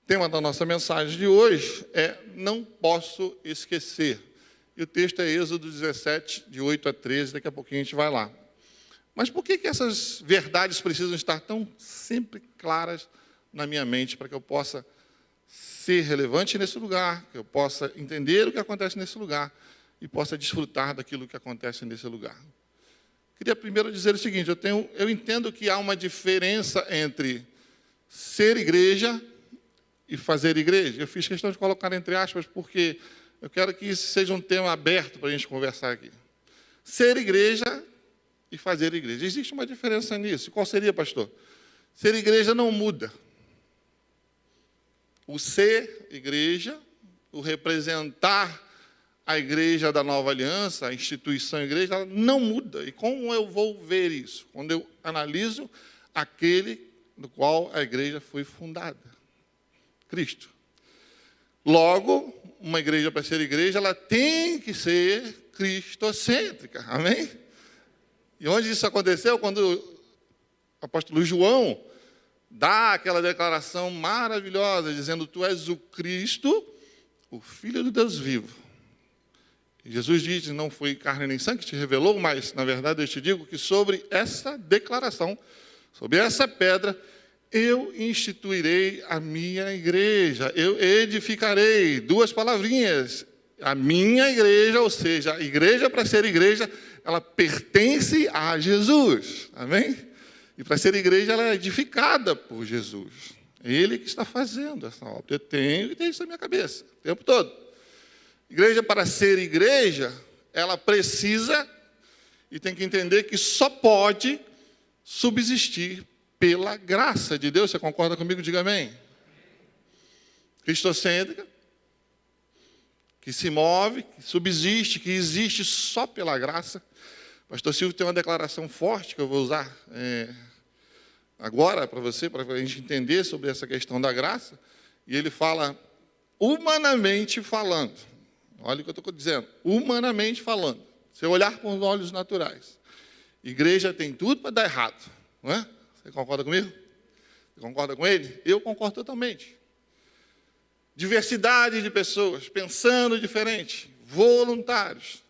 tema da nossa mensagem de hoje é Não Posso Esquecer. E o texto é Êxodo 17, de 8 a 13, daqui a pouquinho a gente vai lá. Mas por que essas verdades precisam estar tão sempre claras na minha mente, para que eu possa ser relevante nesse lugar, que eu possa entender o que acontece nesse lugar e possa desfrutar daquilo que acontece nesse lugar? Queria primeiro dizer o seguinte, eu entendo que há uma diferença entre ser igreja e fazer igreja. Eu fiz questão de colocar entre aspas, porque eu quero que isso seja um tema aberto para a gente conversar aqui. Ser igreja e fazer igreja. Existe uma diferença nisso. Qual seria, pastor? Ser igreja não muda. O ser igreja, o representar a igreja da nova aliança, a instituição igreja, ela não muda. E como eu vou ver isso? Quando eu analiso aquele no qual a igreja foi fundada. Cristo. Logo, uma igreja, para ser igreja, ela tem que ser cristocêntrica. Amém? E onde isso aconteceu? Quando o apóstolo João dá aquela declaração maravilhosa, dizendo: Tu és o Cristo, o Filho do Deus vivo. E Jesus diz: Não foi carne nem sangue que te revelou, mas, na verdade, eu te digo que sobre essa declaração, sobre essa pedra, eu instituirei a minha igreja, eu edificarei, duas palavrinhas, a minha igreja, ou seja, a igreja, para ser igreja, ela pertence a Jesus, amém? E para ser igreja, ela é edificada por Jesus, é Ele que está fazendo essa obra. Eu tenho isso na minha cabeça, o tempo todo. Igreja, para ser igreja, ela precisa e tem que entender que só pode subsistir pela graça de Deus. Você concorda comigo? Diga amém. Cristocêntrica, que se move, que subsiste, que existe só pela graça. Pastor Silvio tem uma declaração forte que eu vou usar agora para você, para a gente entender sobre essa questão da graça. E ele fala, humanamente falando, olha o que eu estou dizendo, humanamente falando, se eu olhar com os olhos naturais, igreja tem tudo para dar errado, não é? Você concorda comigo? Você concorda com ele? Eu concordo totalmente. Diversidade de pessoas, pensando diferente, voluntários,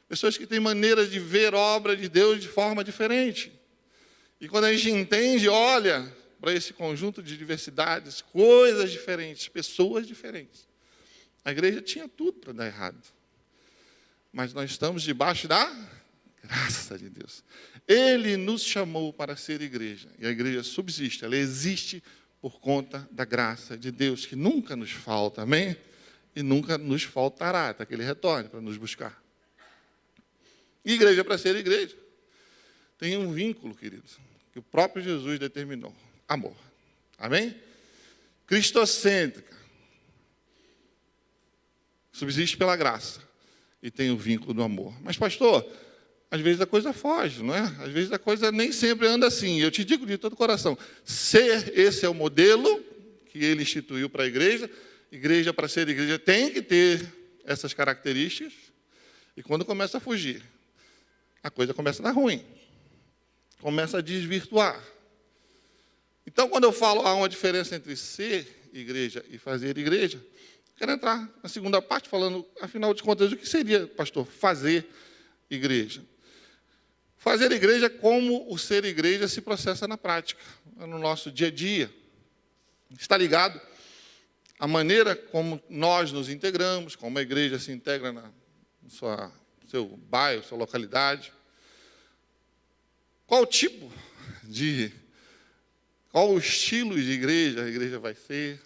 pessoas que têm maneiras de ver a obra de Deus de forma diferente. E quando a gente entende, olha para esse conjunto de diversidades, coisas diferentes, pessoas diferentes, a igreja tinha tudo para dar errado. Mas nós estamos debaixo da graça de Deus. Ele nos chamou para ser igreja. E a igreja subsiste, ela existe por conta da graça de Deus, que nunca nos falta, amém? E nunca nos faltará, até que Ele retorne para nos buscar. E igreja, para ser igreja, tem um vínculo, queridos, que o próprio Jesus determinou. Amor. Amém? Cristocêntrica. Subsiste pela graça. E tem o vínculo do amor. Mas, pastor, às vezes a coisa foge, não é? Às vezes a coisa nem sempre anda assim. Eu te digo de todo o coração, esse é o modelo que Ele instituiu para a igreja. Igreja, para ser igreja, tem que ter essas características. E quando começa a fugir, a coisa começa a dar ruim. Começa a desvirtuar. Então, quando eu falo há uma diferença entre ser igreja e fazer igreja, quero entrar na segunda parte falando, afinal de contas, o que seria, pastor, fazer igreja? Fazer igreja é como o ser igreja se processa na prática, no nosso dia a dia. Está ligado à maneira como nós nos integramos, como a igreja se integra no seu bairro, sua localidade. Qual o estilo de igreja a igreja vai ser?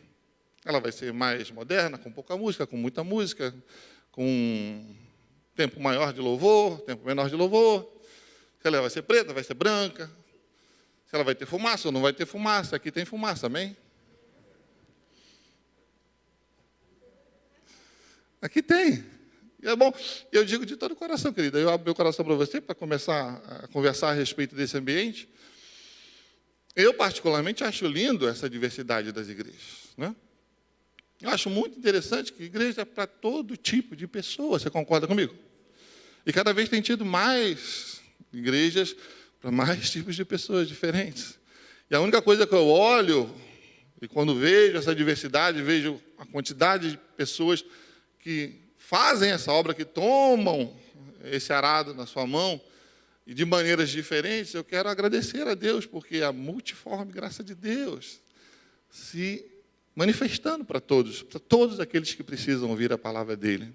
Ela vai ser mais moderna, com pouca música, com muita música, com tempo maior de louvor, tempo menor de louvor. Se ela vai ser preta, vai ser branca. Se ela vai ter fumaça ou não vai ter fumaça. Aqui tem fumaça, amém? Aqui tem. E é bom, eu digo de todo o coração, querida. Eu abro meu coração para você, para começar a conversar a respeito desse ambiente. Eu, particularmente, acho lindo essa diversidade das igrejas, né? Eu acho muito interessante que igreja é para todo tipo de pessoa. Você concorda comigo? E cada vez tem tido mais igrejas para mais tipos de pessoas diferentes. E a única coisa que eu olho E quando vejo essa diversidade, vejo a quantidade de pessoas que fazem essa obra, que tomam esse arado na sua mão, e de maneiras diferentes, eu quero agradecer a Deus, porque a multiforme graça de Deus se manifestando para todos aqueles que precisam ouvir a palavra dele.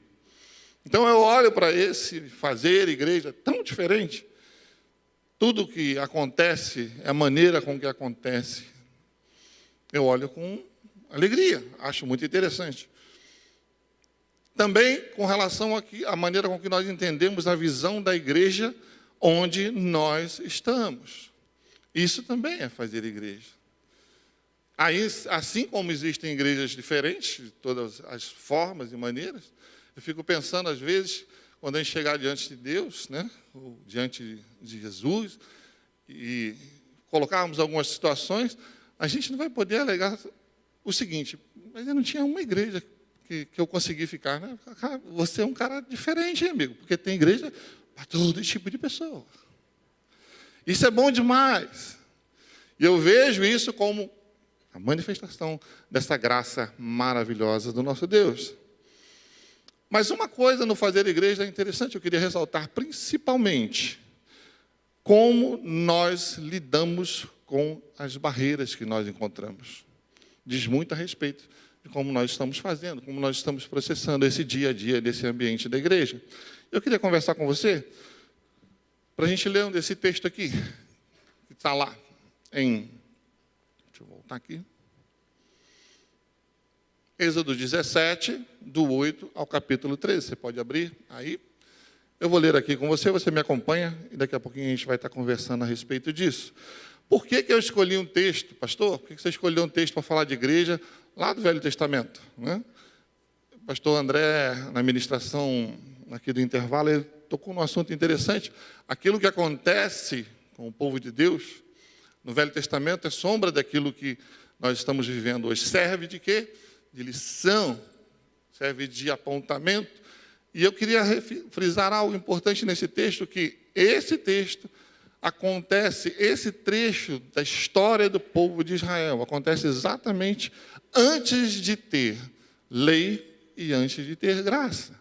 Então eu olho para esse fazer igreja tão diferente. Tudo que acontece, a maneira com que acontece, eu olho com alegria, acho muito interessante. Também com relação à maneira com que nós entendemos a visão da igreja onde nós estamos. Isso também é fazer igreja. Aí, assim como existem igrejas diferentes, de todas as formas e maneiras, eu fico pensando, às vezes, quando a gente chegar diante de Deus, né, ou diante de Jesus, e colocarmos algumas situações, a gente não vai poder alegar o seguinte: mas eu não tinha uma igreja que eu consegui ficar. Né? Você é um cara diferente, hein, amigo, porque tem igreja para todo tipo de pessoa. Isso é bom demais. E eu vejo isso como a manifestação dessa graça maravilhosa do nosso Deus. Mas uma coisa no fazer igreja é interessante, eu queria ressaltar principalmente como nós lidamos com as barreiras que nós encontramos. Diz muito a respeito de como nós estamos fazendo, como nós estamos processando esse dia a dia desse ambiente da igreja. Eu queria conversar com você, para a gente ler esse texto aqui, que está lá em... Deixa eu voltar aqui. Êxodo 17, do 8 ao capítulo 13. Você pode abrir aí. Eu vou ler aqui com você, você me acompanha, e daqui a pouquinho a gente vai estar conversando a respeito disso. Por que eu escolhi um texto, pastor? Por que você escolheu um texto para falar de igreja lá do Velho Testamento? Né? O pastor André, na ministração aqui do intervalo, ele tocou num assunto interessante. Aquilo que acontece com o povo de Deus no Velho Testamento é sombra daquilo que nós estamos vivendo hoje. Serve de quê? De lição, serve de apontamento. E eu queria frisar algo importante nesse texto, que esse texto acontece, esse trecho da história do povo de Israel, acontece exatamente antes de ter lei e antes de ter graça.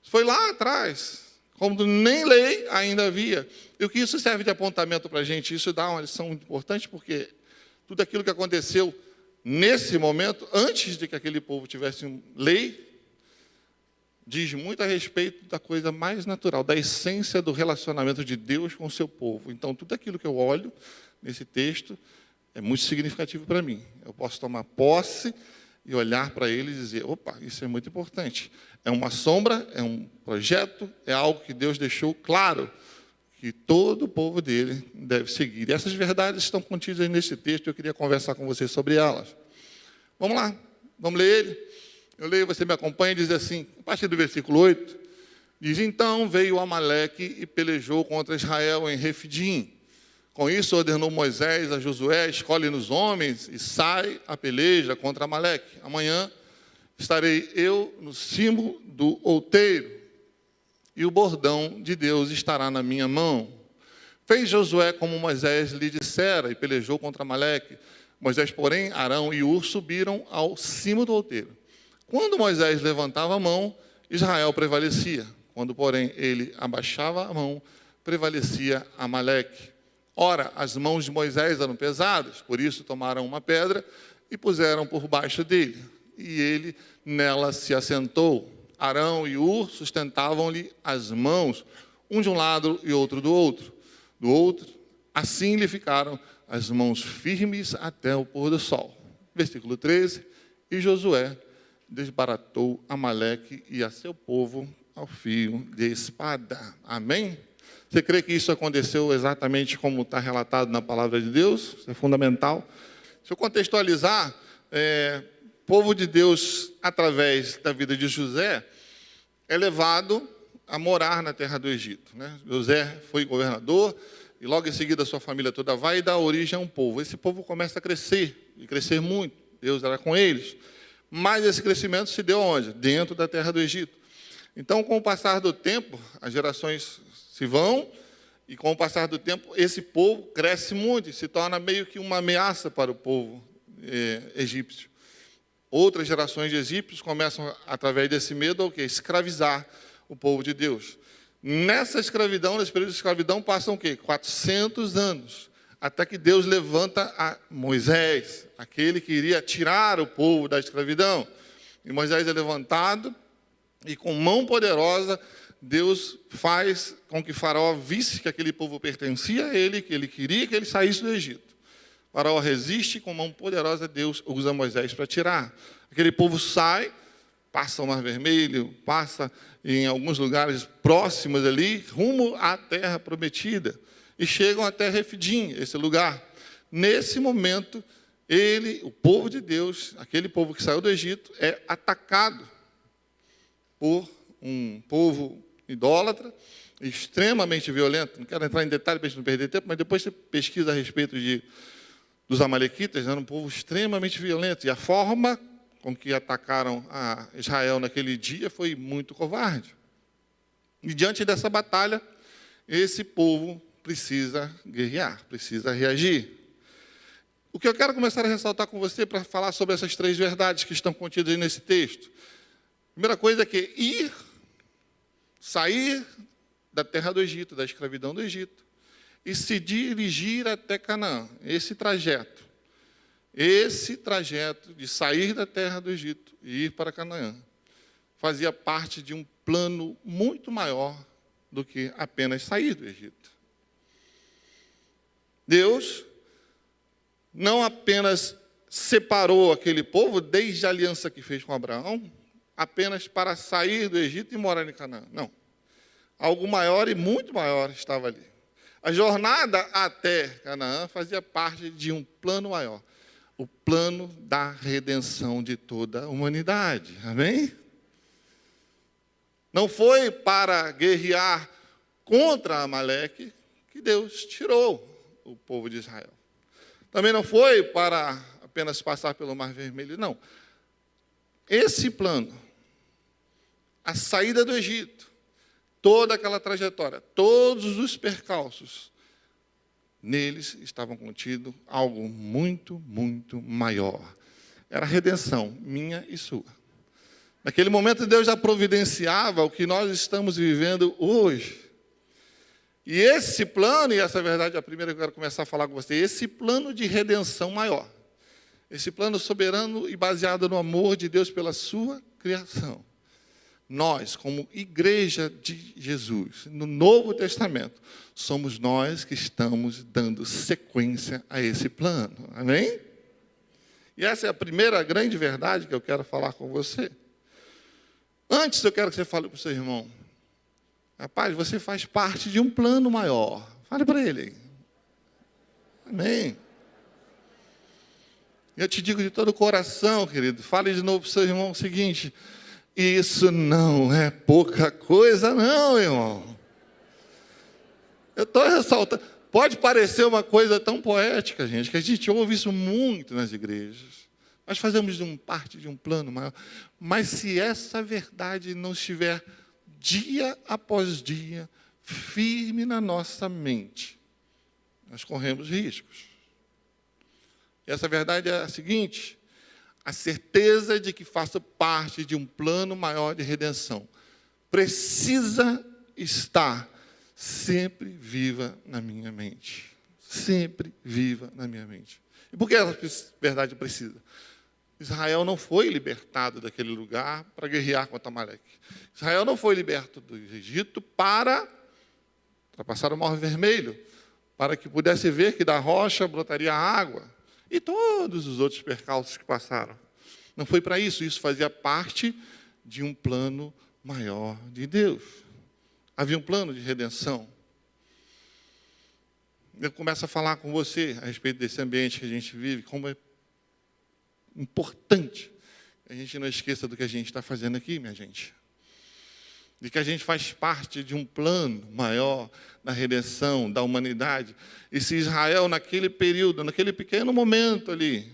Foi lá atrás, quando nem lei ainda havia. E o que isso serve de apontamento para a gente? Isso dá uma lição muito importante, porque tudo aquilo que aconteceu nesse momento, antes de que aquele povo tivesse lei, diz muito a respeito da coisa mais natural, da essência do relacionamento de Deus com o seu povo. Então, tudo aquilo que eu olho nesse texto é muito significativo para mim. Eu posso tomar posse e olhar para ele e dizer: opa, isso é muito importante. É uma sombra, é um projeto, é algo que Deus deixou claro, que todo o povo dele deve seguir. E essas verdades estão contidas nesse texto, eu queria conversar com você sobre elas. Vamos lá, vamos ler ele. Eu leio, você me acompanha, e diz assim, a partir do versículo 8, diz: então veio Amaleque e pelejou contra Israel em Refidim. Com isso ordenou Moisés a Josué: escolhe-nos homens e sai a peleja contra Amaleque. Amanhã estarei eu no cimo do outeiro, e o bordão de Deus estará na minha mão. Fez Josué como Moisés lhe dissera, e pelejou contra Amaleque. Moisés, porém, Arão e Hur subiram ao cimo do outeiro. Quando Moisés levantava a mão, Israel prevalecia. Quando, porém, ele abaixava a mão, prevalecia Amaleque. Ora, as mãos de Moisés eram pesadas, por isso tomaram uma pedra e puseram por baixo dele. E ele nela se assentou. Arão e Hur sustentavam-lhe as mãos, um de um lado e outro do outro. Do outro, assim lhe ficaram as mãos firmes até o pôr do sol. Versículo 13. E Josué desbaratou Amaleque e a seu povo ao fio de espada. Amém? Você crê que isso aconteceu exatamente como está relatado na palavra de Deus? Isso é fundamental. Se eu contextualizar, o povo de Deus, através da vida de José, é levado a morar na terra do Egito. Né? José foi governador e logo em seguida a sua família toda vai e dá origem a um povo. Esse povo começa a crescer, e crescer muito. Deus era com eles. Mas esse crescimento se deu onde? Dentro da terra do Egito. Então, com o passar do tempo, as gerações se vão, e com o passar do tempo, esse povo cresce muito e se torna meio que uma ameaça para o povo egípcio. Outras gerações de egípcios começam, através desse medo, a escravizar o povo de Deus. Nessa escravidão, nesse período de escravidão, passam o quê? 400 anos, até que Deus levanta a Moisés, aquele que iria tirar o povo da escravidão. E Moisés é levantado, e com mão poderosa, Deus faz com que Faraó visse que aquele povo pertencia a ele, que ele queria que ele saísse do Egito. Faraó resiste, com mão poderosa, Deus usa Moisés para tirar. Aquele povo sai, passa o Mar Vermelho, passa em alguns lugares próximos ali, rumo à terra prometida, e chegam até Refidim, esse lugar. Nesse momento, o povo de Deus, aquele povo que saiu do Egito, é atacado por um povo idólatra, extremamente violento. Não quero entrar em detalhe para a gente não perder tempo, mas depois você pesquisa a respeito dos amalequitas, era um povo extremamente violento. E a forma com que atacaram a Israel naquele dia foi muito covarde. E diante dessa batalha, esse povo precisa guerrear, precisa reagir. O que eu quero começar a ressaltar com você para falar sobre essas 3 verdades que estão contidas aí nesse texto. Primeira coisa é que sair da terra do Egito, da escravidão do Egito, e se dirigir até Canaã. Esse trajeto de sair da terra do Egito e ir para Canaã, fazia parte de um plano muito maior do que apenas sair do Egito. Deus não apenas separou aquele povo desde a aliança que fez com Abraão, apenas para sair do Egito e morar em Canaã. Não. Algo maior e muito maior estava ali. A jornada até Canaã fazia parte de um plano maior, o plano da redenção de toda a humanidade. Amém? Não foi para guerrear contra Amaleque que Deus tirou o povo de Israel. Também não foi para apenas passar pelo Mar Vermelho, não. Esse plano, a saída do Egito, toda aquela trajetória, todos os percalços, neles estavam contido algo muito, muito maior. Era a redenção, minha e sua. Naquele momento, Deus já providenciava o que nós estamos vivendo hoje. E esse plano, e essa é a verdade, a primeira que eu quero começar a falar com você, esse plano de redenção maior, esse plano soberano e baseado no amor de Deus pela sua criação. Nós, como igreja de Jesus, no Novo Testamento, somos nós que estamos dando sequência a esse plano. Amém? E essa é a primeira grande verdade que eu quero falar com você. Antes, eu quero que você fale para o seu irmão, rapaz, você faz parte de um plano maior. Fale para ele. Amém? Eu te digo de todo o coração, querido, fale de novo para o seu irmão o seguinte: isso não é pouca coisa, não, irmão. Eu estou ressaltando. Pode parecer uma coisa tão poética, gente, que a gente ouve isso muito nas igrejas. Nós fazemos parte de um plano maior. Mas se essa verdade não estiver dia após dia firme na nossa mente, nós corremos riscos. E essa verdade é a seguinte: a certeza de que faço parte de um plano maior de redenção precisa estar sempre viva na minha mente. Sempre viva na minha mente. E por que essa verdade precisa? Israel não foi libertado daquele lugar para guerrear contra Amaleque. Israel não foi liberto do Egito para ultrapassar o Mar Vermelho, para que pudesse ver que da rocha brotaria água. E todos os outros percalços que passaram. Não foi para isso. Isso fazia parte de um plano maior de Deus. Havia um plano de redenção. Eu começo a falar com você a respeito desse ambiente que a gente vive, como é importante que a gente não esqueça do que a gente está fazendo aqui, minha gente. De que a gente faz parte de um plano maior da redenção da humanidade. E se Israel, naquele período, naquele pequeno momento ali,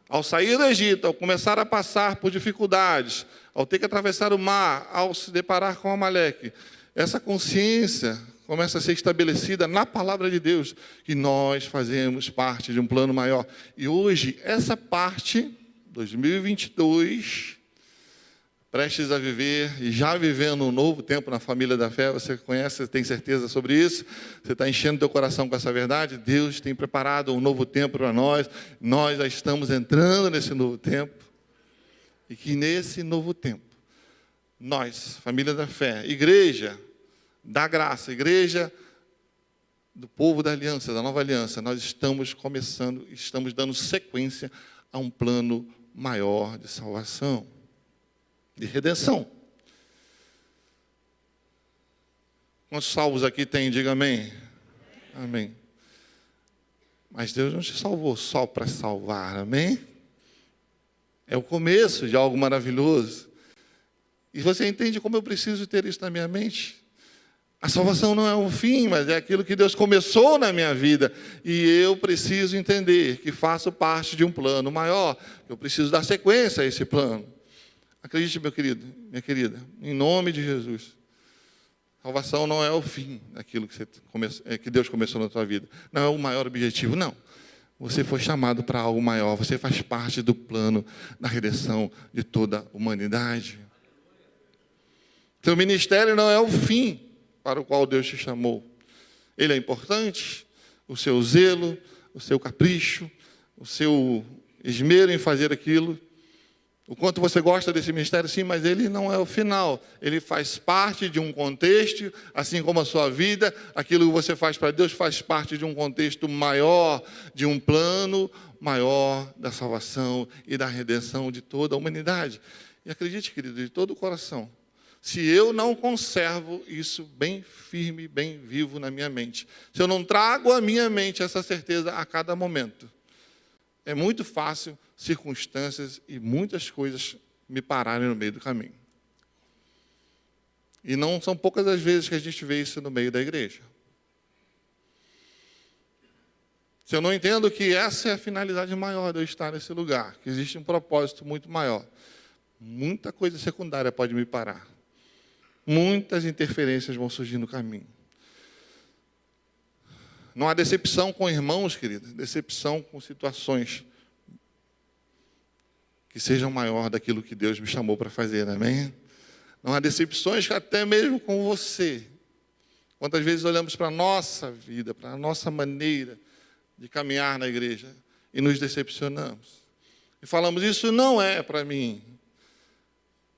ao sair do Egito, ao começar a passar por dificuldades, ao ter que atravessar o mar, ao se deparar com Amaleque, essa consciência começa a ser estabelecida na palavra de Deus, que nós fazemos parte de um plano maior. E hoje, essa parte, 2022, prestes a viver e já vivendo um novo tempo na família da fé, você conhece, você tem certeza sobre isso, você está enchendo teu coração com essa verdade, Deus tem preparado um novo tempo para nós já estamos entrando nesse novo tempo, e que nesse novo tempo, nós, família da fé, igreja da graça, igreja do povo da aliança, da nova aliança, nós estamos começando, estamos dando sequência a um plano maior de salvação, de redenção. Quantos salvos aqui tem? Diga amém. Amém. Mas Deus não te salvou só para salvar, amém? É o começo de algo maravilhoso. E você entende como eu preciso ter isso na minha mente? A salvação não é um fim, mas é aquilo que Deus começou na minha vida. E eu preciso entender que faço parte de um plano maior. Eu preciso dar sequência a esse plano. Acredite, meu querido, minha querida, em nome de Jesus. Salvação não é o fim daquilo que Deus começou na tua vida. Não é o maior objetivo, não. Você foi chamado para algo maior. Você faz parte do plano da redenção de toda a humanidade. Seu ministério não é o fim para o qual Deus te chamou. Ele é importante, o seu zelo, o seu capricho, o seu esmero em fazer aquilo. O quanto você gosta desse ministério, sim, mas ele não é o final. Ele faz parte de um contexto, assim como a sua vida, aquilo que você faz para Deus faz parte de um contexto maior, de um plano maior da salvação e da redenção de toda a humanidade. E acredite, querido, de todo o coração, se eu não conservo isso bem firme, bem vivo na minha mente, se eu não trago à minha mente essa certeza a cada momento, é muito fácil circunstâncias e muitas coisas me pararem no meio do caminho. E não são poucas as vezes que a gente vê isso no meio da igreja. Se eu não entendo que essa é a finalidade maior de eu estar nesse lugar, que existe um propósito muito maior, muita coisa secundária pode me parar. Muitas interferências vão surgir no caminho. Não há decepção com irmãos, queridos, decepção com situações que sejam maior daquilo que Deus me chamou para fazer, amém? Não há decepções até mesmo com você. Quantas vezes olhamos para a nossa vida, para a nossa maneira de caminhar na igreja e nos decepcionamos. E falamos, isso não é para mim.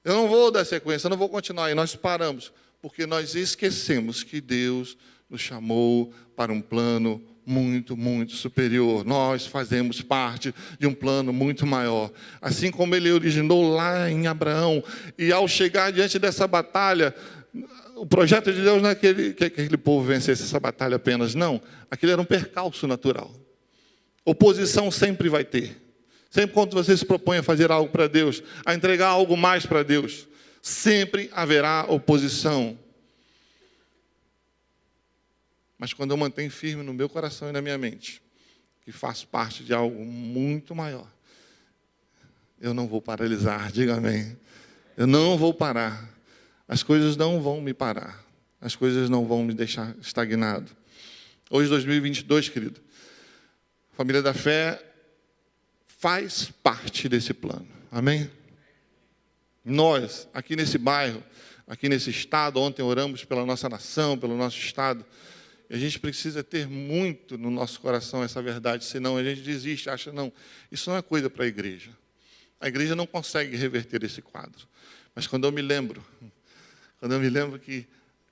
Eu não vou dar sequência, eu não vou continuar. E nós paramos, porque nós esquecemos que Deus nos chamou para um plano muito, muito superior. Nós fazemos parte de um plano muito maior. Assim como Ele originou lá em Abraão. E ao chegar diante dessa batalha, o projeto de Deus não é que aquele povo vencesse essa batalha apenas, não. Aquilo era um percalço natural. Oposição sempre vai ter. Sempre quando você se propõe a fazer algo para Deus, a entregar algo mais para Deus, sempre haverá oposição. Mas quando eu mantenho firme no meu coração e na minha mente, que faço parte de algo muito maior, eu não vou paralisar, diga amém. Eu não vou parar. As coisas não vão me parar. As coisas não vão me deixar estagnado. Hoje, 2022, querido, a família da fé faz parte desse plano. Amém? Nós, aqui nesse bairro, aqui nesse estado, ontem oramos pela nossa nação, pelo nosso estado, e a gente precisa ter muito no nosso coração essa verdade, senão a gente desiste, acha, não, isso não é coisa para a igreja. A igreja não consegue reverter esse quadro. Mas quando eu me lembro que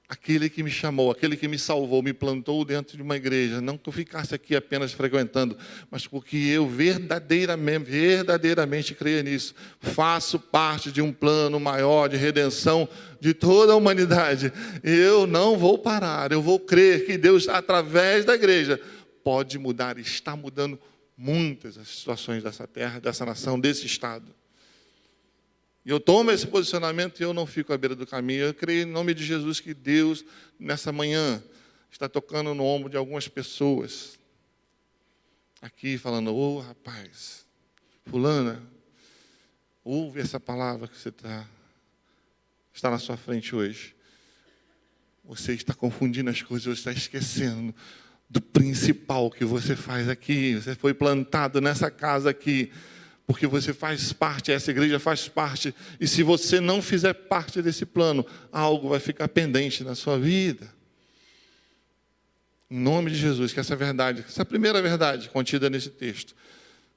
aquele que me chamou, aquele que me salvou, me plantou dentro de uma igreja, não que eu ficasse aqui apenas frequentando, mas porque eu verdadeiramente creio nisso, faço parte de um plano maior de redenção de toda a humanidade. Eu não vou parar, eu vou crer que Deus, através da igreja, pode mudar, está mudando muitas as situações dessa terra, dessa nação, desse estado. E eu tomo esse posicionamento e eu não fico à beira do caminho. Eu creio em nome de Jesus que Deus, nessa manhã, está tocando no ombro de algumas pessoas. Aqui falando, ô rapaz, fulana, ouve essa palavra que você está na sua frente hoje. você está confundindo as coisas, você está esquecendo do principal que você faz aqui. Você foi plantado nessa casa aqui, porque você faz parte, essa igreja faz parte. E se você não fizer parte desse plano, algo vai ficar pendente na sua vida. Em nome de Jesus, que essa verdade, essa primeira verdade contida nesse texto,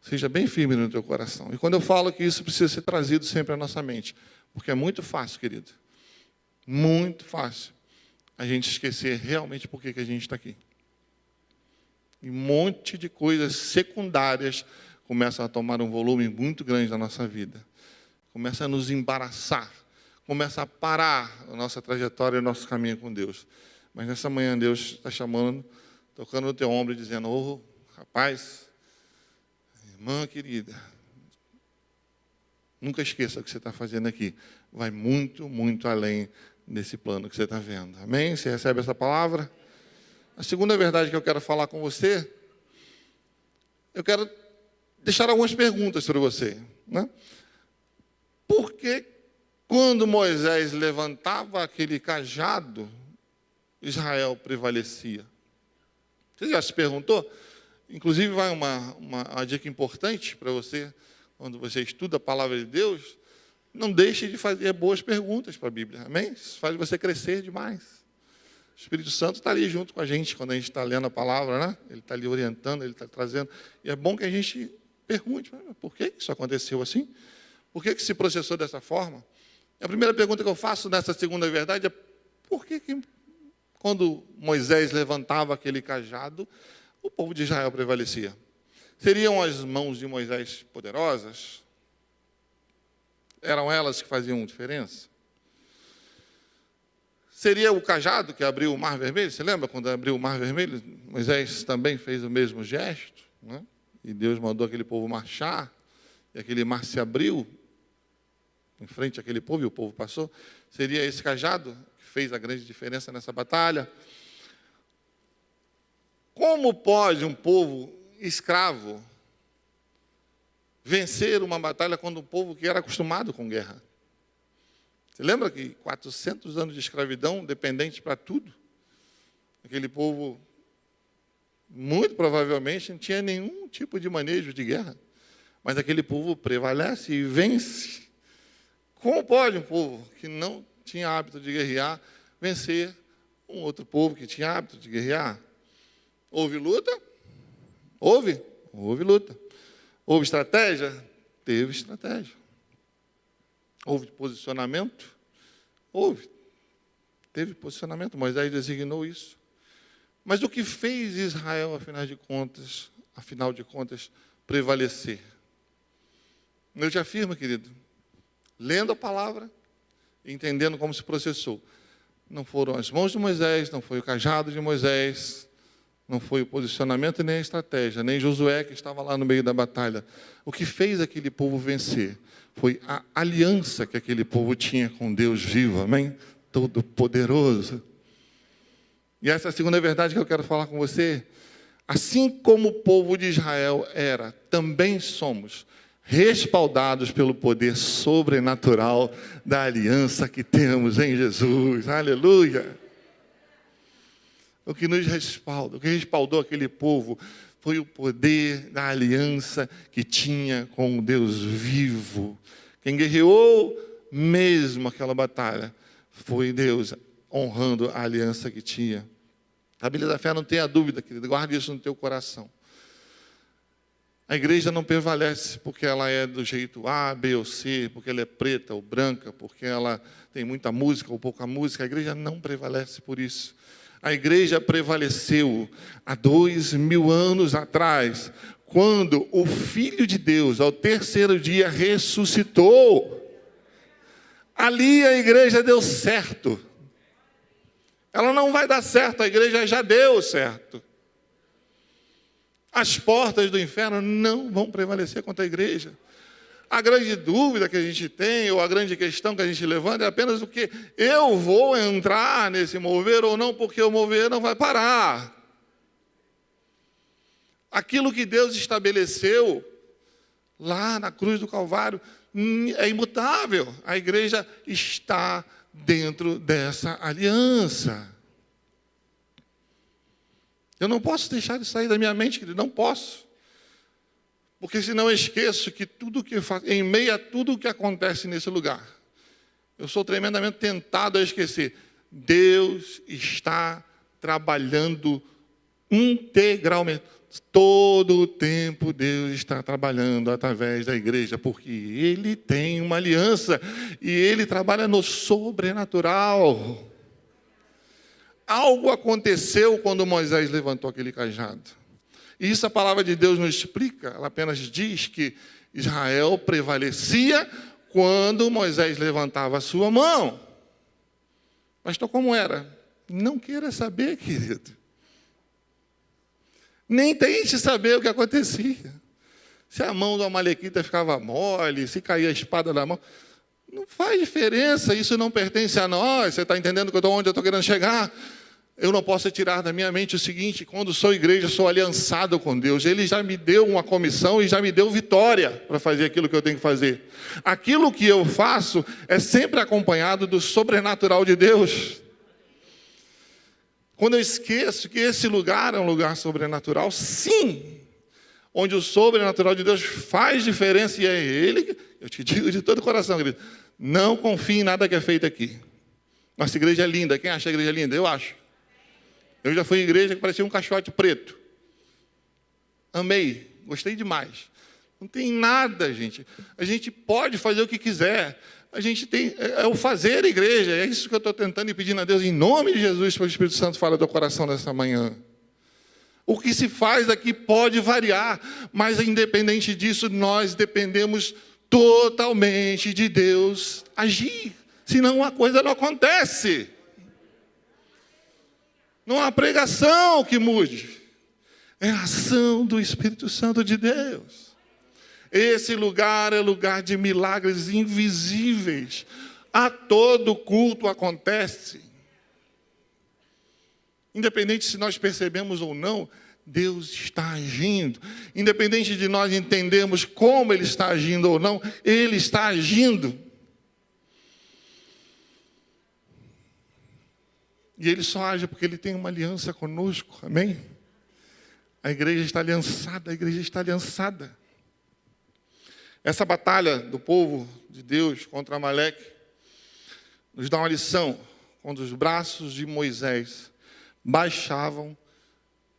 seja bem firme no teu coração. E quando eu falo que isso precisa ser trazido sempre à nossa mente, porque é muito fácil, querido, muito fácil a gente esquecer realmente por que a gente está aqui. E um monte de coisas secundárias começam a tomar um volume muito grande na nossa vida. Começa a nos embaraçar, começa a parar a nossa trajetória e o nosso caminho com Deus. Mas nessa manhã Deus está chamando, tocando no teu ombro e dizendo: ô, rapaz, irmã querida, nunca esqueça o que você está fazendo aqui. Vai muito, muito além desse plano que você está vendo. Amém? Você recebe essa palavra? A segunda verdade que eu quero falar com você, eu quero deixar algumas perguntas para você, né? Por que quando Moisés levantava aquele cajado, Israel prevalecia? Você já se perguntou? Inclusive vai uma dica importante para você, quando você estuda a palavra de Deus, não deixe de fazer boas perguntas para a Bíblia, amém? Isso faz você crescer demais. O Espírito Santo está ali junto com a gente, quando a gente está lendo a palavra, né? Ele está ali orientando, ele está trazendo. E é bom que a gente pergunte: por que isso aconteceu assim? Por que se processou dessa forma? E a primeira pergunta que eu faço nessa segunda verdade é: por que quando Moisés levantava aquele cajado, o povo de Israel prevalecia? Seriam as mãos de Moisés poderosas? Eram elas que faziam diferença? Seria o cajado que abriu o Mar Vermelho? Você lembra quando abriu o Mar Vermelho? Moisés também fez o mesmo gesto, né? E Deus mandou aquele povo marchar, e aquele mar se abriu em frente àquele povo, e o povo passou. Seria esse cajado que fez a grande diferença nessa batalha? Como pode um povo escravo vencer uma batalha quando um povo que era acostumado com guerra? Você lembra que 400 anos de escravidão, dependente para tudo? Aquele povo, muito provavelmente, não tinha nenhum tipo de manejo de guerra. Mas aquele povo prevalece e vence. Como pode um povo que não tinha hábito de guerrear vencer um outro povo que tinha hábito de guerrear? Houve luta? Houve? Houve luta. Houve estratégia? Teve estratégia. Houve posicionamento? Houve. Teve posicionamento. Moisés designou isso. Mas o que fez Israel, afinal de contas, prevalecer? Eu te afirmo, querido, lendo a palavra, entendendo como se processou, não foram as mãos de Moisés, não foi o cajado de Moisés, não foi o posicionamento nem a estratégia, nem Josué que estava lá no meio da batalha. O que fez aquele povo vencer foi a aliança que aquele povo tinha com Deus vivo, amém? Todo-Poderoso. E essa é a segunda verdade que eu quero falar com você. Assim como o povo de Israel era, também somos respaldados pelo poder sobrenatural da aliança que temos em Jesus. Aleluia! O que nos respalda, o que respaldou aquele povo foi o poder da aliança que tinha com o Deus vivo. Quem guerreou mesmo aquela batalha foi Deus, honrando a aliança que tinha. A Bíblia da fé, não tenha dúvida, querido, guarde isso no teu coração. A igreja não prevalece porque ela é do jeito A, B ou C, porque ela é preta ou branca, porque ela tem muita música ou pouca música. A igreja não prevalece por isso. A igreja prevaleceu há 2000 anos atrás, quando o Filho de Deus, ao terceiro dia, ressuscitou. Ali a igreja deu certo. Ela não vai dar certo, a igreja já deu certo. As portas do inferno não vão prevalecer contra a igreja. A grande dúvida que a gente tem, ou a grande questão que a gente levanta, é apenas o que eu vou entrar nesse mover ou não, porque o mover não vai parar. Aquilo que Deus estabeleceu lá na cruz do Calvário é imutável. A igreja está dentro dessa aliança. Eu não posso deixar de sair da minha mente, querido, não posso. Porque senão eu esqueço que tudo que eu faço, em meio a tudo o que acontece nesse lugar, eu sou tremendamente tentado a esquecer. Deus está trabalhando integralmente. Todo o tempo Deus está trabalhando através da igreja, porque Ele tem uma aliança e Ele trabalha no sobrenatural. Algo aconteceu quando Moisés levantou aquele cajado. E isso a palavra de Deus não explica, ela apenas diz que Israel prevalecia quando Moisés levantava a sua mão. Pastor, como era? Não queira saber, querido. Nem tente saber o que acontecia. Se a mão do amalequita ficava mole, se caía a espada da mão, não faz diferença, isso não pertence a nós. Você está entendendo onde eu estou querendo chegar? Eu não posso tirar da minha mente o seguinte: quando sou igreja, sou aliançado com Deus. Ele já me deu uma comissão e já me deu vitória para fazer aquilo que eu tenho que fazer. Aquilo que eu faço é sempre acompanhado do sobrenatural de Deus. Quando eu esqueço que esse lugar é um lugar sobrenatural, sim, onde o sobrenatural de Deus faz diferença, e é Ele, eu te digo de todo o coração, querido, não confie em nada que é feito aqui. Nossa igreja é linda. Quem acha a igreja linda? Eu acho. Eu já fui em igreja que parecia um caixote preto. Amei, gostei demais. Não tem nada, gente. A gente pode fazer o que quiser. A gente tem, é o fazer igreja. É isso que eu estou tentando e pedindo a Deus, em nome de Jesus, para o Espírito Santo fale do coração nessa manhã. O que se faz aqui pode variar, mas independente disso, nós dependemos totalmente de Deus agir. Senão a coisa não acontece. Não há pregação que mude. É a ação do Espírito Santo de Deus. Esse lugar é lugar de milagres invisíveis. A todo culto acontece. Independente se nós percebemos ou não, Deus está agindo. Independente de nós entendermos como Ele está agindo ou não, Ele está agindo. E Ele só age porque Ele tem uma aliança conosco, amém? A igreja está aliançada, a igreja está aliançada. Essa batalha do povo de Deus contra Amaleque nos dá uma lição. Quando os braços de Moisés baixavam,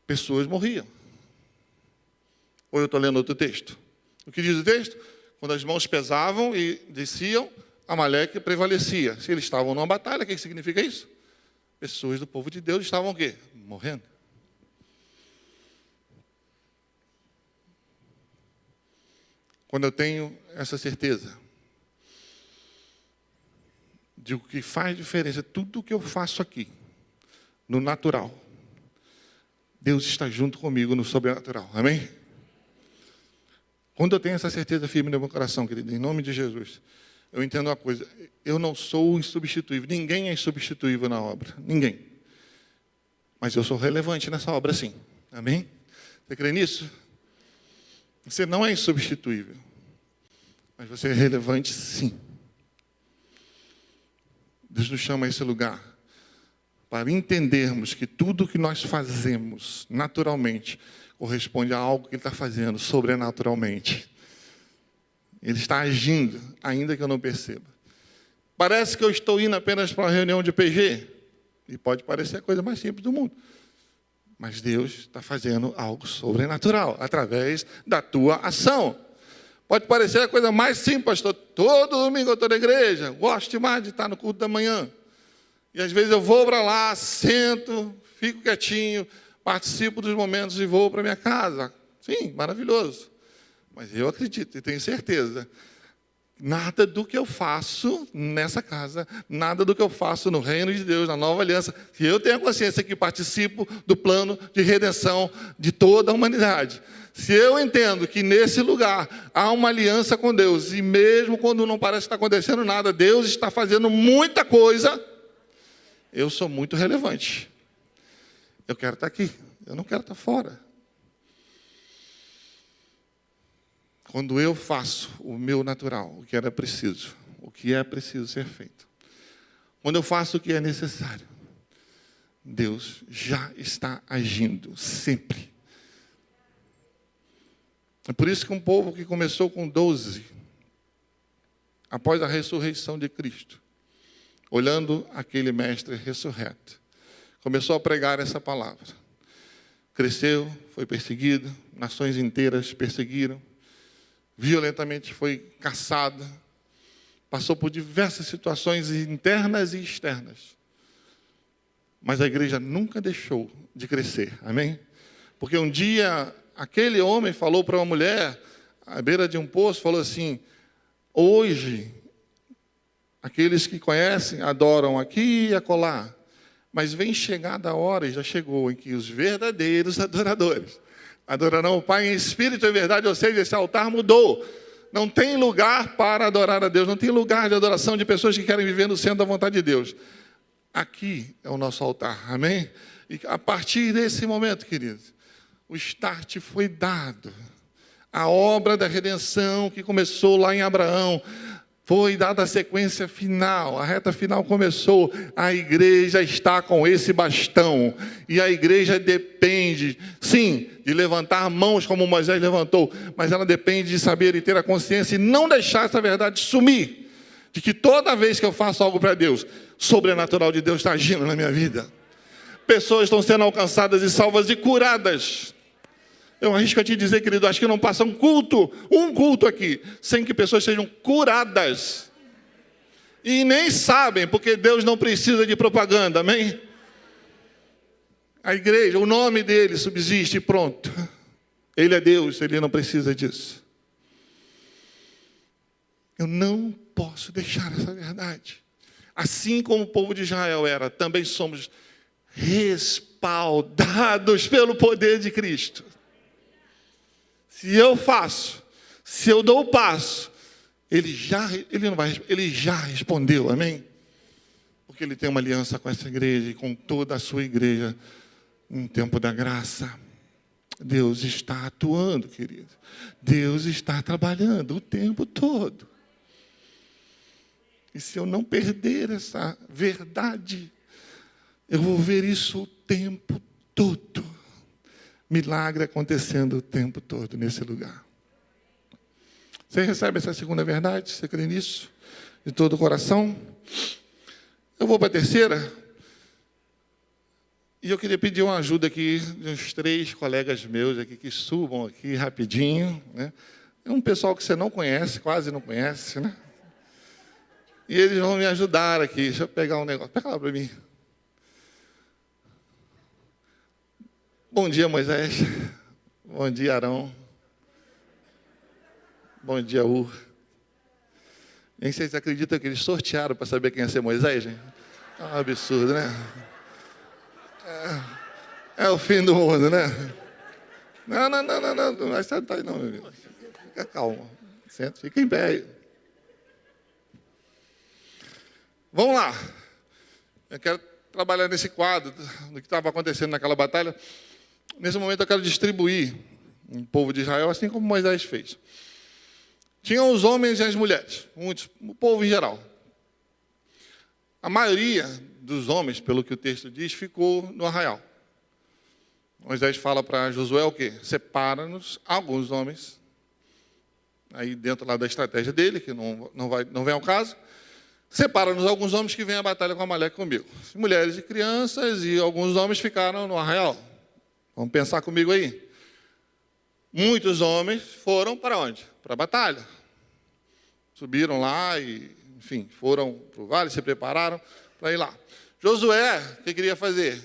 pessoas morriam. Ou eu estou lendo outro texto? O que diz o texto? Quando as mãos pesavam e desciam, Amaleque prevalecia. Se eles estavam numa batalha, o que significa isso? Pessoas do povo de Deus estavam o quê? Morrendo. Quando eu tenho essa certeza de o que faz diferença, tudo o que eu faço aqui, no natural, Deus está junto comigo no sobrenatural, amém? Quando eu tenho essa certeza firme no meu coração, querido, em nome de Jesus, eu entendo uma coisa: eu não sou insubstituível, ninguém é insubstituível na obra, ninguém. Mas eu sou relevante nessa obra, sim, amém? Você crê nisso? Você não é insubstituível, mas você é relevante, sim. Deus nos chama a esse lugar para entendermos que tudo que nós fazemos naturalmente corresponde a algo que Ele está fazendo sobrenaturalmente. Ele está agindo, ainda que eu não perceba. Parece que eu estou indo apenas para uma reunião de PG, e pode parecer a coisa mais simples do mundo. Mas Deus está fazendo algo sobrenatural, através da tua ação. Pode parecer a coisa mais simples, pastor. Todo domingo eu estou na igreja, gosto demais de estar no culto da manhã. E às vezes eu vou para lá, sento, fico quietinho, participo dos momentos e vou para minha casa. Sim, maravilhoso. Mas eu acredito e tenho certeza, nada do que eu faço nessa casa, nada do que eu faço no reino de Deus, na nova aliança, se eu tenho a consciência que participo do plano de redenção de toda a humanidade, se eu entendo que nesse lugar há uma aliança com Deus, e mesmo quando não parece estar acontecendo nada, Deus está fazendo muita coisa, eu sou muito relevante. Eu quero estar aqui, eu não quero estar fora. Quando eu faço o meu natural, o que era preciso, o que é preciso ser feito. Quando eu faço o que é necessário, Deus já está agindo, sempre. É por isso que um povo que começou com 12, após a ressurreição de Cristo, olhando aquele mestre ressurreto, começou a pregar essa palavra. Cresceu, foi perseguido, nações inteiras perseguiram, violentamente foi caçado, passou por diversas situações internas e externas. Mas a igreja nunca deixou de crescer, amém? Porque um dia, aquele homem falou para uma mulher, à beira de um poço, falou assim: hoje, aqueles que conhecem, adoram aqui e acolá, mas vem chegada a hora, e já chegou, em que os verdadeiros adoradores adorarão o Pai em espírito e verdade, ou seja, esse altar mudou. Não tem lugar para adorar a Deus, não tem lugar de adoração de pessoas que querem viver no centro da vontade de Deus. Aqui é o nosso altar, amém? E a partir desse momento, queridos, o start foi dado. A obra da redenção que começou lá em Abraão, foi dada a sequência final, a reta final começou, a igreja está com esse bastão, e a igreja depende, sim, de levantar mãos como Moisés levantou, mas ela depende de saber e ter a consciência e não deixar essa verdade sumir, de que toda vez que eu faço algo para Deus, sobrenatural de Deus está agindo na minha vida. Pessoas estão sendo alcançadas e salvas e curadas. Eu arrisco a te dizer, querido, acho que não passa um culto aqui, sem que pessoas sejam curadas. E nem sabem, porque Deus não precisa de propaganda, amém? A igreja, o nome dele subsiste e pronto. Ele é Deus, ele não precisa disso. Eu não posso deixar essa verdade. Assim como o povo de Israel era, também somos respaldados pelo poder de Cristo. Se eu faço, se eu dou o passo, ele já respondeu, amém? Porque ele tem uma aliança com essa igreja e com toda a sua igreja, um tempo da graça. Deus está atuando, querido. Deus está trabalhando o tempo todo. E se eu não perder essa verdade, eu vou ver isso o tempo todo. Milagre acontecendo o tempo todo nesse lugar. Você recebe essa segunda verdade? Você crê nisso? De todo o coração? Eu vou para a terceira. E eu queria pedir uma ajuda aqui de uns 3 colegas meus aqui que subam aqui rapidinho, né? É um pessoal que você não conhece, quase não conhece, né? E eles vão me ajudar aqui. Deixa eu pegar um negócio. Pega lá para mim. Bom dia, Moisés. Bom dia, Arão. Bom dia, Ur. Nem sei se acreditam que eles sortearam para saber quem ia ser Moisés, gente. É um absurdo, né? É o fim do mundo, né? Não. Não vai sentar aí, não, meu amigo. Fica calmo. Senta, fica em pé aí. Vamos lá. Eu quero trabalhar nesse quadro do que estava acontecendo naquela batalha. Nesse momento eu quero distribuir o povo de Israel, assim como Moisés fez. Tinham os homens e as mulheres, muitos, o povo em geral. A maioria dos homens, pelo que o texto diz, ficou no arraial. Moisés fala para Josué o quê? Separa-nos alguns homens, aí dentro lá da estratégia dele, que não vem ao caso, separa-nos alguns homens que vêm à batalha com Amaleque comigo. Mulheres e crianças e alguns homens ficaram no arraial. Vamos pensar comigo aí. Muitos homens foram para onde? Para a batalha. Subiram lá e, enfim, foram para o vale, se prepararam para ir lá. Josué, o que queria fazer?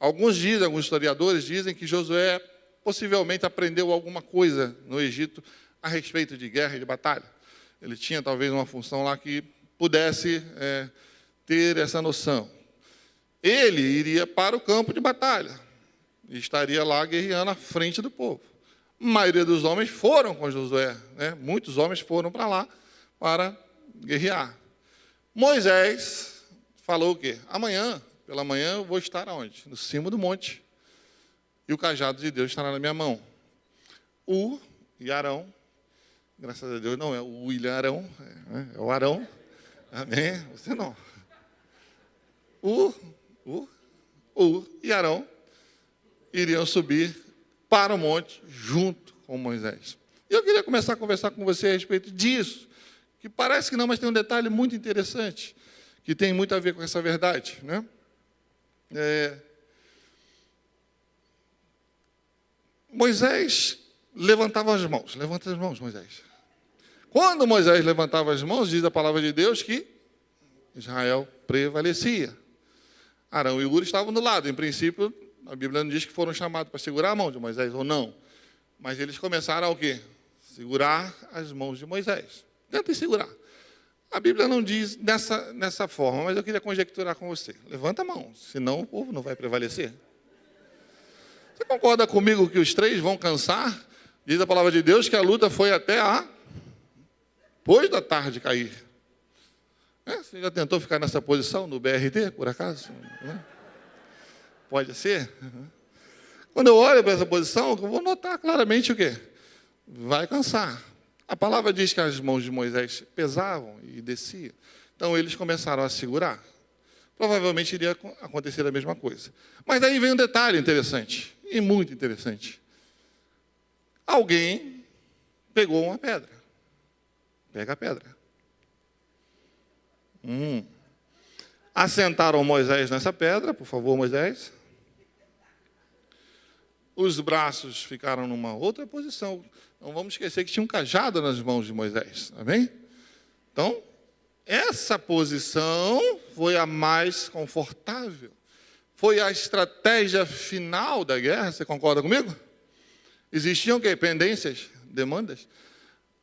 Alguns historiadores dizem que Josué possivelmente aprendeu alguma coisa no Egito a respeito de guerra e de batalha. Ele tinha talvez uma função lá que pudesse ter essa noção. Ele iria para o campo de batalha e estaria lá guerreando à frente do povo. A maioria dos homens foram com Josué, né? Muitos homens foram para lá para guerrear. Moisés falou o quê? Pela manhã eu vou estar aonde? No cimo do monte. E o cajado de Deus estará na minha mão. U e Arão, graças a Deus não é o William Arão, é o Arão. Amém? Você não. Ur e Arão iriam subir para o monte junto com Moisés. E eu queria começar a conversar com você a respeito disso, que parece que não, mas tem um detalhe muito interessante, que tem muito a ver com essa verdade, né? Moisés levantava as mãos. Levanta as mãos, Moisés. Quando Moisés levantava as mãos, diz a palavra de Deus que Israel prevalecia. Arão e Ur estavam do lado. Em princípio, a Bíblia não diz que foram chamados para segurar a mão de Moisés ou não. Mas eles começaram a o quê? Segurar as mãos de Moisés. Tentem segurar. A Bíblia não diz dessa forma, mas eu queria conjecturar com você. Levanta a mão, senão o povo não vai prevalecer. Você concorda comigo que os três vão cansar? Diz a palavra de Deus que a luta foi até depois da tarde cair. Você já tentou ficar nessa posição no BRT, por acaso? Pode ser? Quando eu olho para essa posição, eu vou notar claramente o quê? Vai cansar. A palavra diz que as mãos de Moisés pesavam e desciam. Então, eles começaram a segurar. Provavelmente iria acontecer a mesma coisa. Mas aí vem um detalhe interessante, e muito interessante. Alguém pegou uma pedra. Pega a pedra. Assentaram Moisés nessa pedra, por favor, Moisés. Os braços ficaram numa outra posição. Não vamos esquecer que tinha um cajado nas mãos de Moisés. Amém? Então, essa posição foi a mais confortável. Foi a estratégia final da guerra. Você concorda comigo? Existiam o quê? Pendências, demandas.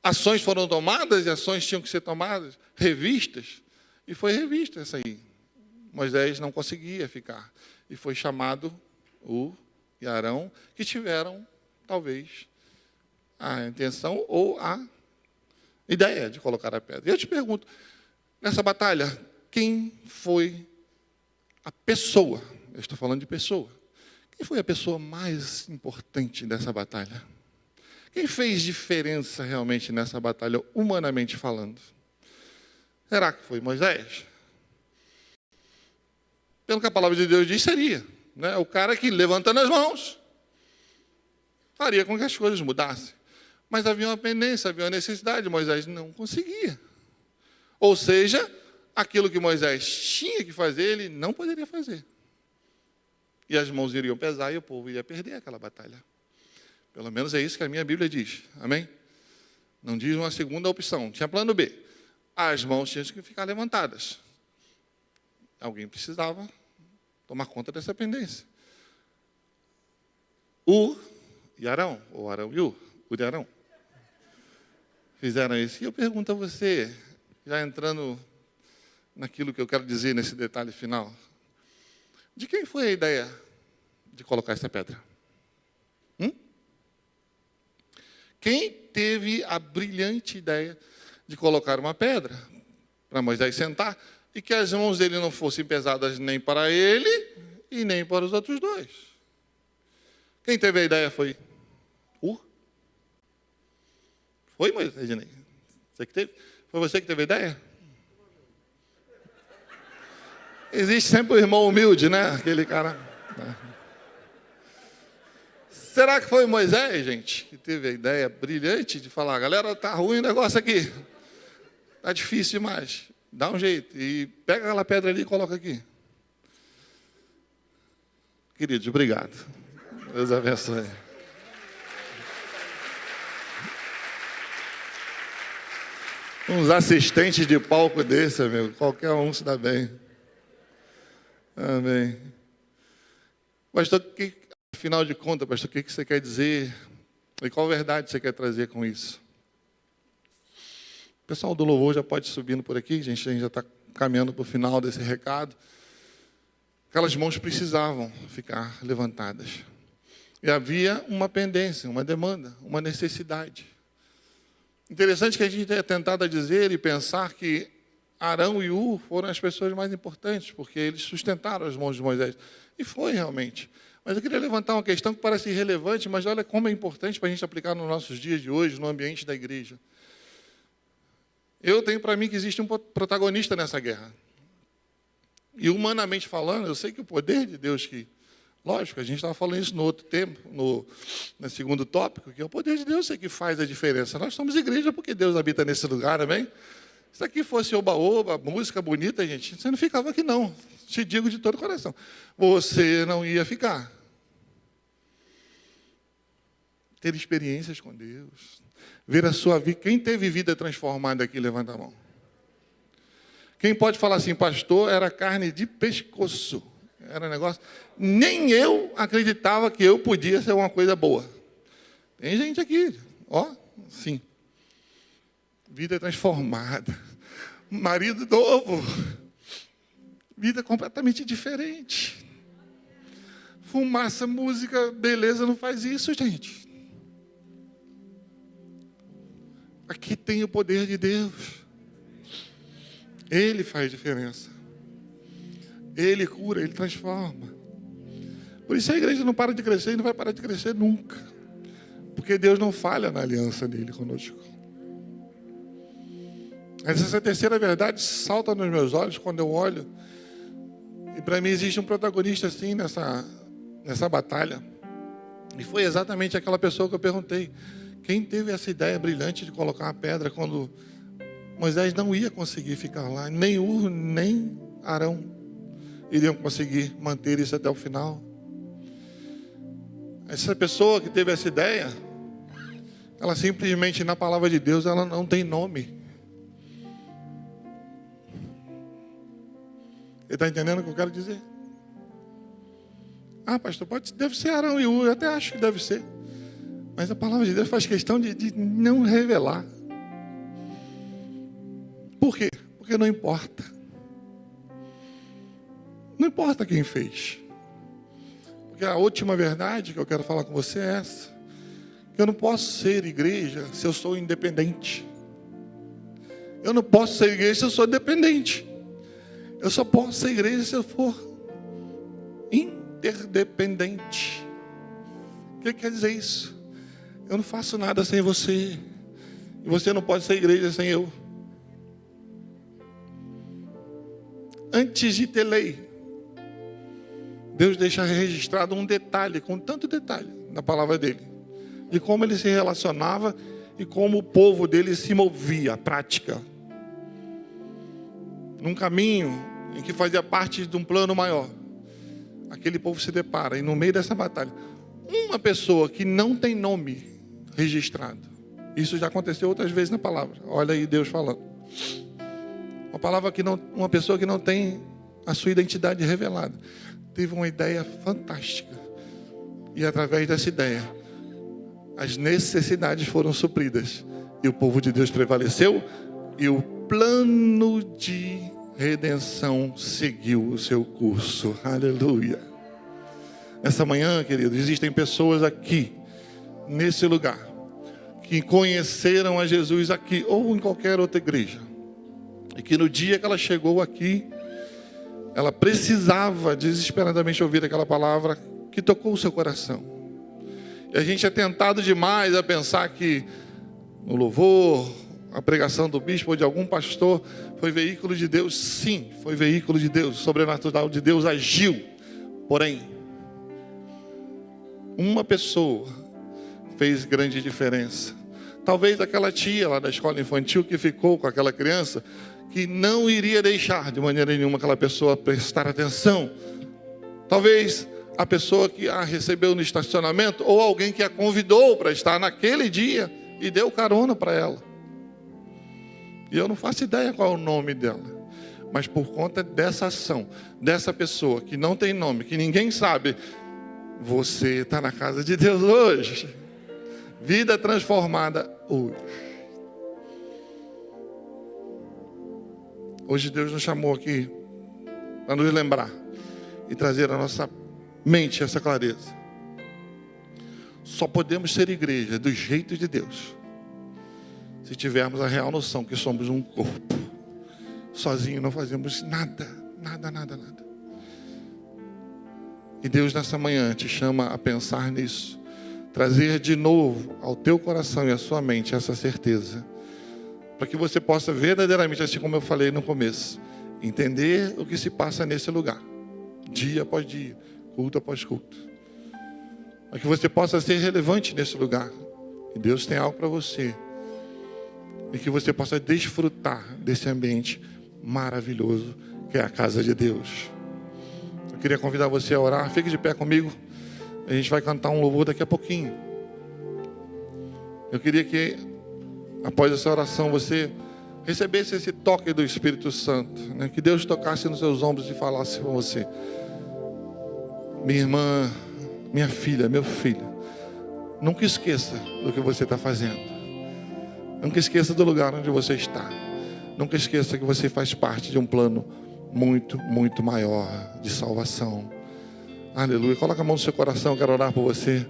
Ações foram tomadas e ações tinham que ser tomadas, revistas. E foi revista essa aí. Moisés não conseguia ficar. E foi chamado Ur e Arão, que tiveram, talvez, a intenção ou a ideia de colocar a pedra. E eu te pergunto, nessa batalha, quem foi a pessoa? Eu estou falando de pessoa. Quem foi a pessoa mais importante dessa batalha? Quem fez diferença realmente nessa batalha, humanamente falando? Será que foi Moisés? Pelo que a palavra de Deus diz, seria. Né? O cara que, levantando as mãos, faria com que as coisas mudassem. Mas havia uma pendência, havia uma necessidade. Moisés não conseguia. Ou seja, aquilo que Moisés tinha que fazer, ele não poderia fazer. E as mãos iriam pesar e o povo iria perder aquela batalha. Pelo menos é isso que a minha Bíblia diz. Amém? Não diz uma segunda opção. Tinha plano B. As mãos tinham que ficar levantadas. Alguém precisava tomar conta dessa pendência. Ur e Arão, ou Arão e Ur e Arão, fizeram isso. E eu pergunto a você, já entrando naquilo que eu quero dizer nesse detalhe final, de quem foi a ideia de colocar essa pedra? Quem teve a brilhante ideia de colocar uma pedra para Moisés sentar e que as mãos dele não fossem pesadas nem para ele e nem para os outros dois? Quem teve a ideia foi Ur? Foi, Moisés, Ednei? Você que teve? Foi você que teve a ideia? Existe sempre o irmão humilde, né? Aquele cara. Será que foi Moisés, gente, que teve a ideia brilhante de falar, galera, tá ruim o negócio aqui. Tá difícil demais. Dá um jeito. E pega aquela pedra ali e coloca aqui. Queridos, obrigado. Deus abençoe. Uns assistentes de palco desse, amigo, qualquer um se dá bem. Amém. Pastor, afinal de contas, pastor, o que você quer dizer? E qual verdade você quer trazer com isso? O pessoal do louvor já pode ir subindo por aqui, gente. A gente já está caminhando para o final desse recado. Aquelas mãos precisavam ficar levantadas. E havia uma pendência, uma demanda, uma necessidade. Interessante que a gente tenha tentado dizer e pensar que Arão e Ur foram as pessoas mais importantes, porque eles sustentaram as mãos de Moisés. E foi realmente. Mas eu queria levantar uma questão que parece irrelevante, mas olha como é importante para a gente aplicar nos nossos dias de hoje, no ambiente da igreja. Eu tenho para mim que existe um protagonista nessa guerra. E humanamente falando, eu sei que o poder de Deus lógico, a gente estava falando isso no outro tempo, no segundo tópico, que é o poder de Deus é que faz a diferença. Nós somos igreja porque Deus habita nesse lugar, amém? Se aqui fosse oba-oba, música bonita, gente, você não ficava aqui não. Te digo de todo o coração. Você não ia ficar. Ter experiências com Deus. Ver a sua vida. Quem teve vida transformada aqui, levanta a mão. Quem pode falar assim, pastor, era carne de pescoço. Era um negócio... Nem eu acreditava que eu podia ser uma coisa boa. Tem gente aqui, ó, sim. Vida transformada. Marido novo. Vida completamente diferente. Fumaça, música, beleza, não faz isso, gente. Aqui tem o poder de Deus. Ele faz diferença. Ele cura, Ele transforma. Por isso a igreja não para de crescer e não vai parar de crescer nunca. Porque Deus não falha na aliança dele conosco. Essa terceira verdade salta nos meus olhos quando eu olho. E para mim existe um protagonista assim nessa batalha. E foi exatamente aquela pessoa que eu perguntei. Quem teve essa ideia brilhante de colocar uma pedra quando Moisés não ia conseguir ficar lá? Nem Ur, nem Arão iriam conseguir manter isso até o final. Essa pessoa que teve essa ideia, ela simplesmente, na palavra de Deus, ela não tem nome. Ele está entendendo o que eu quero dizer? Ah, pastor, deve ser Arão e Ur, eu até acho que deve ser. Mas a palavra de Deus faz questão de não revelar. Por quê? Porque não importa. Não importa quem fez. Porque a última verdade que eu quero falar com você é essa. Que eu não posso ser igreja se eu sou independente. Eu não posso ser igreja se eu sou dependente. Eu só posso ser igreja se eu for interdependente. O que quer dizer isso? Eu não faço nada sem você. E você não pode ser igreja sem eu. Antes de ter lei, Deus deixa registrado um detalhe, com tanto detalhe, na palavra dele. De como ele se relacionava e como o povo dele se movia, a prática. Num caminho em que fazia parte de um plano maior. Aquele povo se depara, e no meio dessa batalha, uma pessoa que não tem nome registrado. Isso já aconteceu outras vezes na palavra. Olha aí Deus falando. Uma pessoa que não tem a sua identidade revelada. Teve uma ideia fantástica. E através dessa ideia, as necessidades foram supridas. E o povo de Deus prevaleceu. E o plano de redenção seguiu o seu curso. Aleluia. Nessa manhã, querido, existem pessoas aqui, nesse lugar, que conheceram a Jesus aqui, ou em qualquer outra igreja. E que no dia que ela chegou aqui, ela precisava desesperadamente ouvir aquela palavra que tocou o seu coração. E a gente é tentado demais a pensar que no louvor, a pregação do bispo ou de algum pastor foi veículo de Deus. Sim, foi veículo de Deus. O sobrenatural de Deus agiu. Porém, uma pessoa fez grande diferença. Talvez aquela tia lá da escola infantil que ficou com aquela criança, que não iria deixar de maneira nenhuma aquela pessoa prestar atenção. Talvez a pessoa que a recebeu no estacionamento, ou alguém que a convidou para estar naquele dia e deu carona para ela. E eu não faço ideia qual é o nome dela. Mas por conta dessa ação, dessa pessoa que não tem nome, que ninguém sabe, você está na casa de Deus hoje. Vida transformada hoje. Hoje Deus nos chamou aqui para nos lembrar e trazer à nossa mente essa clareza. Só podemos ser igreja do jeito de Deus se tivermos a real noção que somos um corpo. Sozinho não fazemos nada. E Deus nessa manhã te chama a pensar nisso. Trazer de novo ao teu coração e à sua mente essa certeza. Para que você possa verdadeiramente, assim como eu falei no começo, entender o que se passa nesse lugar, dia após dia, culto após culto, para que você possa ser relevante nesse lugar. E Deus tem algo para você, e que você possa desfrutar desse ambiente maravilhoso que é a casa de Deus. Eu queria convidar você a orar. Fique de pé comigo. A gente vai cantar um louvor daqui a pouquinho. Eu queria que, após essa oração, você recebesse esse toque do Espírito Santo, né? Que Deus tocasse nos seus ombros e falasse com você: minha irmã, minha filha, meu filho, nunca esqueça do que você está fazendo. Nunca esqueça do lugar onde você está. Nunca esqueça que você faz parte de um plano muito, muito maior de salvação. Aleluia. Coloca a mão no seu coração, eu quero orar por você.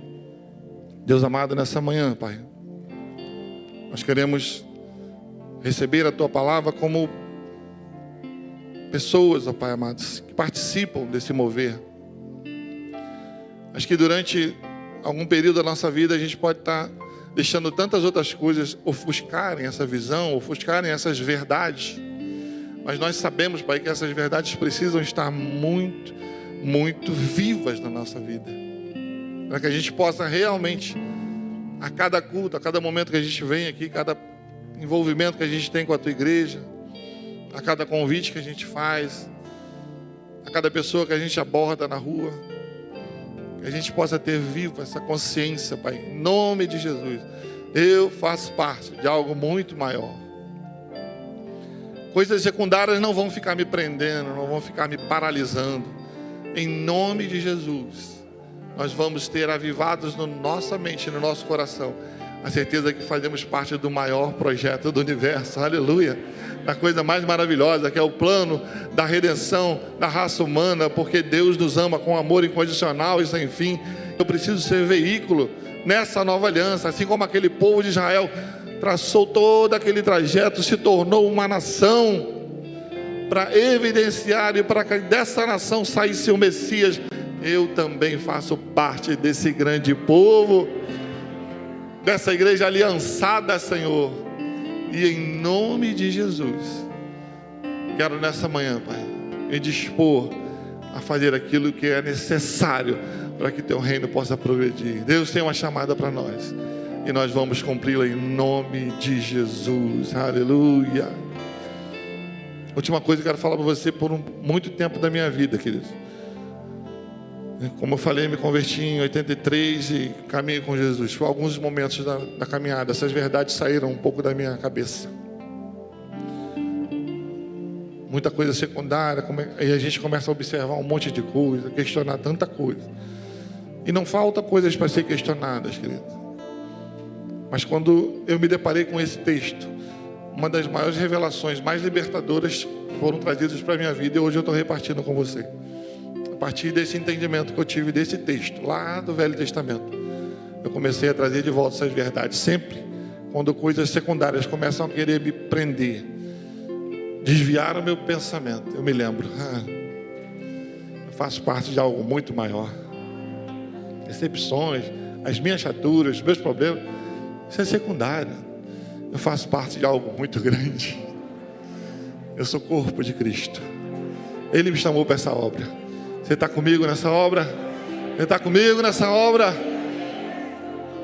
Deus amado, nessa manhã, Pai, nós queremos receber a Tua palavra como pessoas, ó Pai amado, que participam desse mover. Acho que durante algum período da nossa vida a gente pode estar deixando tantas outras coisas ofuscarem essa visão, ofuscarem essas verdades. Mas nós sabemos, Pai, que essas verdades precisam estar muito, muito vivas na nossa vida, para que a gente possa realmente, a cada culto, a cada momento que a gente vem aqui, cada envolvimento que a gente tem com a Tua igreja, a cada convite que a gente faz, a cada pessoa que a gente aborda na rua, que a gente possa ter viva essa consciência, Pai, em nome de Jesus. Eu faço parte de algo muito maior. Coisas secundárias não vão ficar me prendendo, não vão ficar me paralisando. Em nome de Jesus, nós vamos ter avivados na nossa mente, no nosso coração, a certeza que fazemos parte do maior projeto do universo. Aleluia. Da coisa mais maravilhosa, que é o plano da redenção da raça humana, porque Deus nos ama com amor incondicional e sem fim. Eu preciso ser veículo nessa nova aliança, assim como aquele povo de Israel traçou todo aquele trajeto, se tornou uma nação para evidenciar e para que dessa nação saísse o Messias. Eu também faço parte desse grande povo, dessa igreja aliançada, Senhor. E em nome de Jesus, quero nessa manhã, Pai, me dispor a fazer aquilo que é necessário para que Teu reino possa progredir. Deus tem uma chamada para nós e nós vamos cumpri-la em nome de Jesus. Aleluia. Última coisa que eu quero falar para você, por muito tempo da minha vida, queridos. Como eu falei, me converti em 83 e caminhei com Jesus. Por alguns momentos da caminhada, essas verdades saíram um pouco da minha cabeça. Muita coisa secundária, e a gente começa a observar um monte de coisa, questionar tanta coisa. E não falta coisas para ser questionadas, querido. Mas quando eu me deparei com esse texto, uma das maiores revelações, mais libertadoras, foram trazidas para a minha vida, e hoje eu estou repartindo com você. A partir desse entendimento que eu tive desse texto, lá do Velho Testamento, eu comecei a trazer de volta essas verdades. Sempre quando coisas secundárias começam a querer me prender, desviar o meu pensamento, eu me lembro, eu faço parte de algo muito maior. Decepções, as minhas chaturas, os meus problemas, isso é secundário. Eu faço parte de algo muito grande. Eu sou corpo de Cristo. Ele me chamou para essa obra. Você está comigo nessa obra? Você está comigo nessa obra?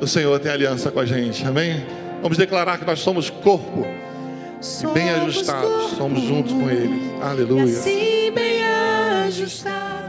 O Senhor tem aliança com a gente, amém? Vamos declarar que nós somos corpo e bem ajustados. Somos juntos com Ele. Aleluia. Assim bem ajustado.